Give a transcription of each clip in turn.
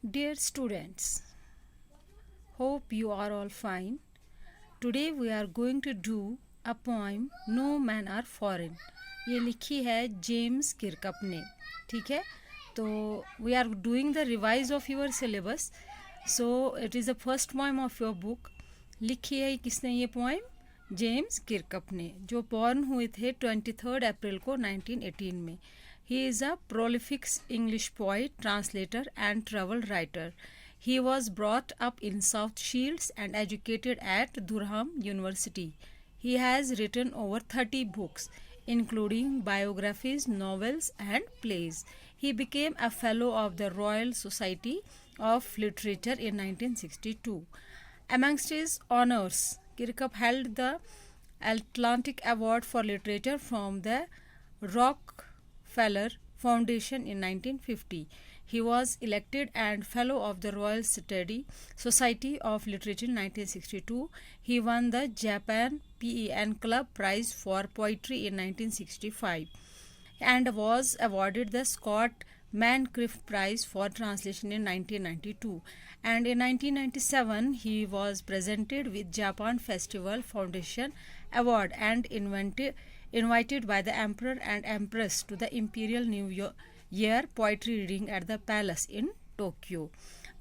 Dear students, hope you are all fine. Today we are going to do a poem No Men Are Foreign. ये लिखी है James किरकप ने. ठीक है, तो we are doing the revise of your syllabus. So it is the first poem of your book. लिखी है किसने ये poem? जेम्स किरकप ने, जो बॉर्न हुए थे 23 अप्रैल को 1918 में. He is a prolific English poet, translator and travel writer. He was brought up in South Shields and educated at Durham University. He has written over 30 books, including biographies, novels and plays. He became a fellow of the Royal Society of Literature in 1962. Amongst his honors, Kirkup held the Atlantic Award for Literature from the Rockefeller Foundation in 1950. He was elected and Fellow of the Royal Society of Literature in 1962. He won the Japan PEN Club Prize for Poetry in 1965 and was awarded the Scott Mancrift Prize for Translation in 1992. And in 1997, he was presented with Japan Festival Foundation Award and invited by the Emperor and Empress to the Imperial New Year Poetry Reading at the Palace in Tokyo.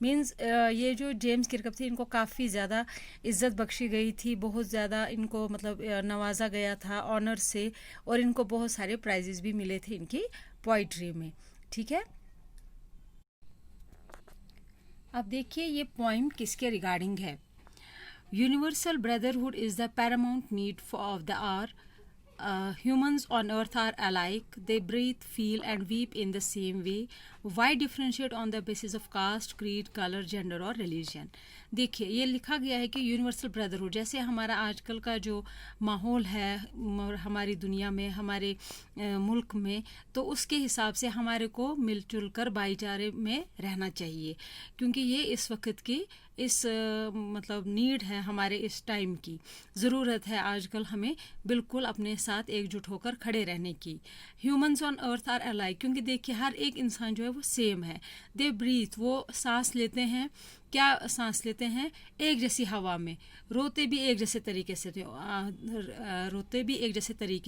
Means ये जो James किरकप थे, इनको काफ़ी ज़्यादा इज़्ज़त बख्शी गई थी, बहुत ज़्यादा इनको मतलब नवाजा गया था ऑनर से, और इनको बहुत सारे प्राइजेस भी मिले थे इनकी पोइट्री में. ठीक है, अब देखिए ये पोइम किसके रिगार्डिंग है. Universal brotherhood is the paramount need of the hour. Humans on earth are alike. They breathe, feel and weep in the same way. Why differentiate on the basis of caste, creed, color, gender और religion? देखिए ये लिखा गया है कि universal brotherhood, जैसे हमारा आजकल का जो माहौल है हमारी दुनिया में, हमारे मुल्क में, तो उसके हिसाब से हमारे को मिलजुल कर भाईचारे में रहना चाहिए, क्योंकि ये इस वक्त की इस मतलब नीड है, हमारे इस टाइम की ज़रूरत है आजकल हमें बिल्कुल अपने साथ एकजुट होकर खड़े रहने की. Humans on earth are alike, क्योंकि देखिए हर एक इंसान जो है वो सेम है. दे ब्रीथ, वो सांस लेते हैं, क्या सांस लेते हैं, एक जैसी हवा में. रोते भी एक जैसे तरीके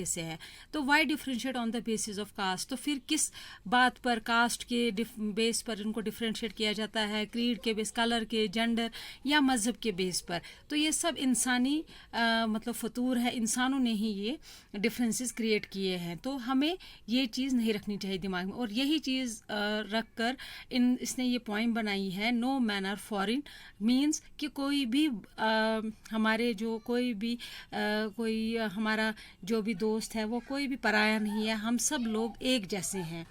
से है. तो why differentiate on the basis of caste, तो फिर किस बात पर कास्ट के बेस पर इनको डिफ्रेंशिएट किया जाता है, क्रीड के बेस, कलर के, जेंडर या मज़हब के बेस पर. तो ये सब इंसानी मतलब फतूर है, इंसानों ने ही ये डिफरेंसेस क्रिएट किए हैं. तो हमें ये चीज़ नहीं रखनी चाहिए दिमाग में, और यही चीज़ रख कर इसने ये पॉइंट बनाई है. No man are foreign means कि कोई भी हमारे जो कोई हमारा जो भी दोस्त है वो कोई भी पराया नहीं है, हम सब लोग एक जैसे हैं.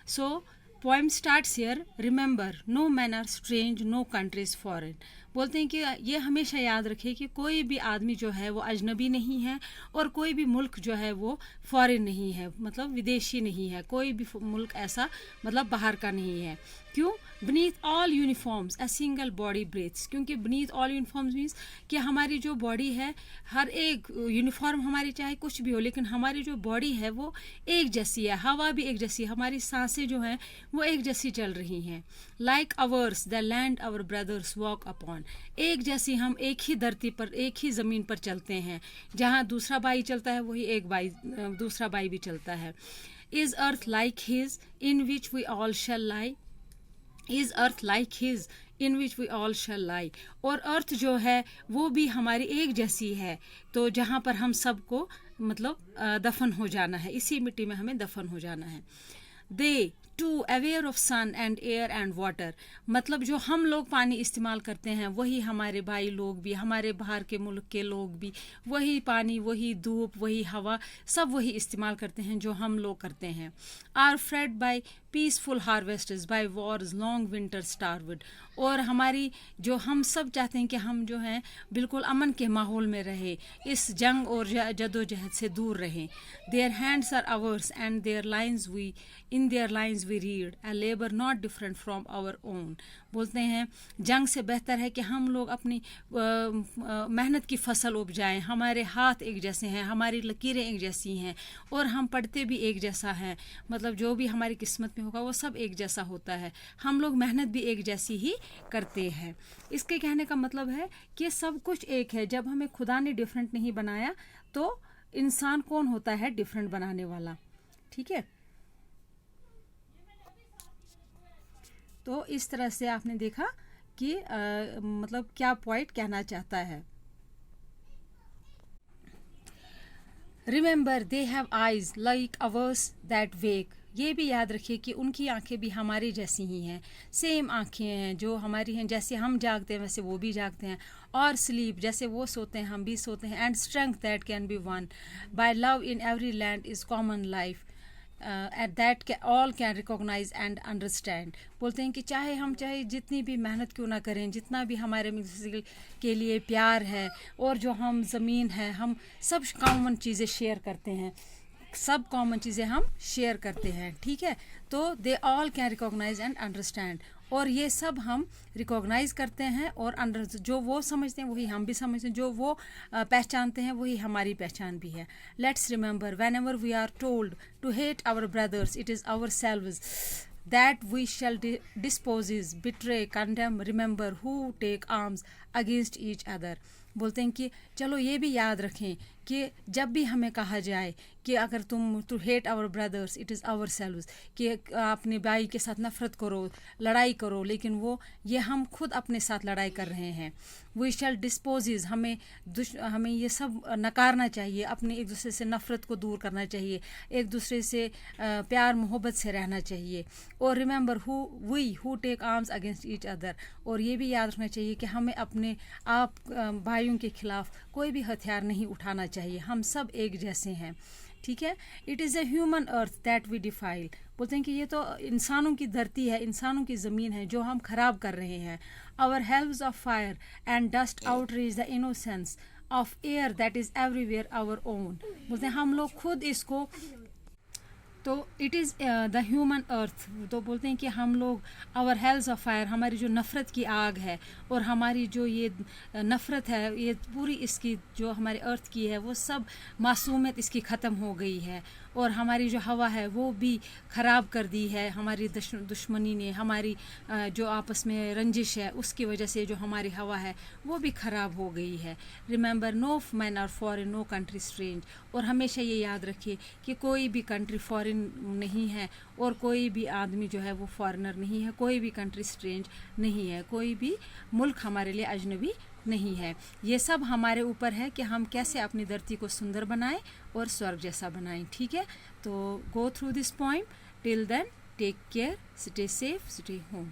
So poem starts here. Remember no man are strange, no country is foreign. बोलते हैं कि ये हमेशा याद रखें कि कोई भी आदमी जो है वो अजनबी नहीं है, और कोई भी मुल्क जो है वो फॉरेन नहीं है, मतलब विदेशी नहीं है. कोई भी मुल्क ऐसा मतलब बाहर का नहीं है. क्यों? Beneath all uniforms a single body breathes, क्योंकि बीनीथ ऑल यूनिफॉर्म्स मीन्स कि हमारी जो बॉडी है, हर एक यूनिफॉर्म हमारी चाहे कुछ भी हो, लेकिन हमारी जो बॉडी है वो एक जैसी है. हवा भी एक जैसी, हमारी सांसें जो हैं वो एक जैसी चल रही हैं. Like ours the land our brothers walk upon, एक जैसी हम एक ही धरती पर, एक ही ज़मीन पर चलते हैं. जहाँ दूसरा भाई चलता है वही एक भाई दूसरा भाई भी चलता है. Is earth like his in which we all shall lie. Is earth like his in which we all shall lie, और अर्थ जो है वो भी हमारी एक जैसी है, तो जहाँ पर हम सबको मतलब दफन हो जाना है, इसी मिट्टी में हमें दफन हो जाना है. They too aware of sun and air and water, मतलब जो हम लोग पानी इस्तेमाल करते हैं वही हमारे भाई लोग भी, हमारे बाहर के मुल्क के लोग भी वही पानी, वही धूप, वही हवा, सब वही इस्तेमाल करते हैं जो हम लोग करते हैं. Are fed by peaceful harvesters by war's long winter starved, और हमारी जो हम सब चाहते हैं कि हम जो हैं बिल्कुल अमन के माहौल में रहे, इस जंग और जदोजहद से दूर रहें. Their hands are ours and their lines we in their lines we read a labour not different from our own. बोलते हैं जंग से बेहतर है कि हम लोग अपनी मेहनत की फसल उपजाएं, हमारे हाथ एक जैसे हैं, हमारी लकीरें एक जैसी हैं, और हम पढ़ते भी एक जैसा हैं, मतलब जो भी हमारी किस्मत में में होगा वो सब एक जैसा होता है, हम लोग मेहनत भी एक जैसी ही करते हैं। इसके कहने का मतलब है कि सब कुछ एक है। जब हमें खुदा ने डिफरेंट नहीं बनाया तो इंसान कौन होता है डिफरेंट बनाने वाला, ठीक है। तो इस तरह से आपने देखा कि मतलब क्या पॉइंट कहना चाहता है। Remember they have eyes like ours that wake, ये भी याद रखिए कि उनकी आंखें भी हमारी जैसी ही हैं, सेम आंखें हैं जो हमारी हैं। जैसे हम जागते हैं वैसे वो भी जागते हैं, और स्लीप जैसे वो सोते हैं हम भी सोते हैं। And strength that can be won by love in every land is common life at that all can recognise and understand. बोलते हैं कि चाहे जितनी भी मेहनत क्यों ना करें, जितना भी हमारे के लिए प्यार है और जो हम ज़मीन है, हम सब कॉमन चीज़ें शेयर करते हैं, सब कॉमन चीज़ें हम शेयर करते हैं, ठीक है। तो they all can recognise and understand, और ये सब हम रिकॉग्नाइज करते हैं और अंडर जो वो समझते हैं वही हम भी समझते हैं, जो वो पहचानते हैं वही हमारी पहचान भी है। Let's remember whenever we are told to hate our brothers it is ourselves that we shall dispossess betray condemn remember who take arms against each other. बोलते हैं कि चलो ये भी याद रखें कि जब भी हमें कहा जाए कि अगर तुम to hate our brothers it is ourselves, कि अपने भाई के साथ नफरत करो, लड़ाई करो, लेकिन वो ये हम खुद अपने साथ लड़ाई कर रहे हैं। वी शैल डिस्पोजेज, हमें ये सब नकारना चाहिए, अपने एक दूसरे से नफरत को दूर करना चाहिए, एक दूसरे से प्यार मोहब्बत से रहना चाहिए। और remember who take arms against each other, और ये भी याद रखना चाहिए कि हमें अपने आप भाइयों के खिलाफ कोई भी हथियार नहीं उठाना चाहिए, हम सब एक जैसे हैं, ठीक है। It is a human earth that we defile, बोलते हैं कि ये तो इंसानों की धरती है, इंसानों की ज़मीन है जो हम खराब कर रहे हैं। Our hells of fire and dust outreach the innocence of air that is everywhere our own, बोलते हैं हम लोग खुद इसको, तो it is the human earth, तो बोलते हैं कि हम लोग आवर हेल्स ऑफ फायर, हमारी जो नफ़रत की आग है और हमारी जो ये नफ़रत है, ये पूरी इसकी जो हमारे अर्थ की है वो सब मासूमियत इसकी ख़त्म हो गई है, और हमारी जो हवा है वो भी ख़राब कर दी है हमारी दुश्मनी ने, हमारी जो आपस में रंजिश है उसकी वजह से जो हमारी हवा है वो भी ख़राब हो गई है। Remember no man are foreign no country strange, और हमेशा ये याद रखिए कि कोई भी कंट्री फॉरेन नहीं है और कोई भी आदमी जो है वो फॉरेनर नहीं है, कोई भी कंट्री स्ट्रेंज नहीं है, कोई भी मुल्क हमारे लिए अजनबी नहीं है। ये सब हमारे ऊपर है कि हम कैसे अपनी धरती को सुंदर बनाएं और स्वर्ग जैसा बनाएं, ठीक है। तो go through this point, till then take care, stay safe, stay home.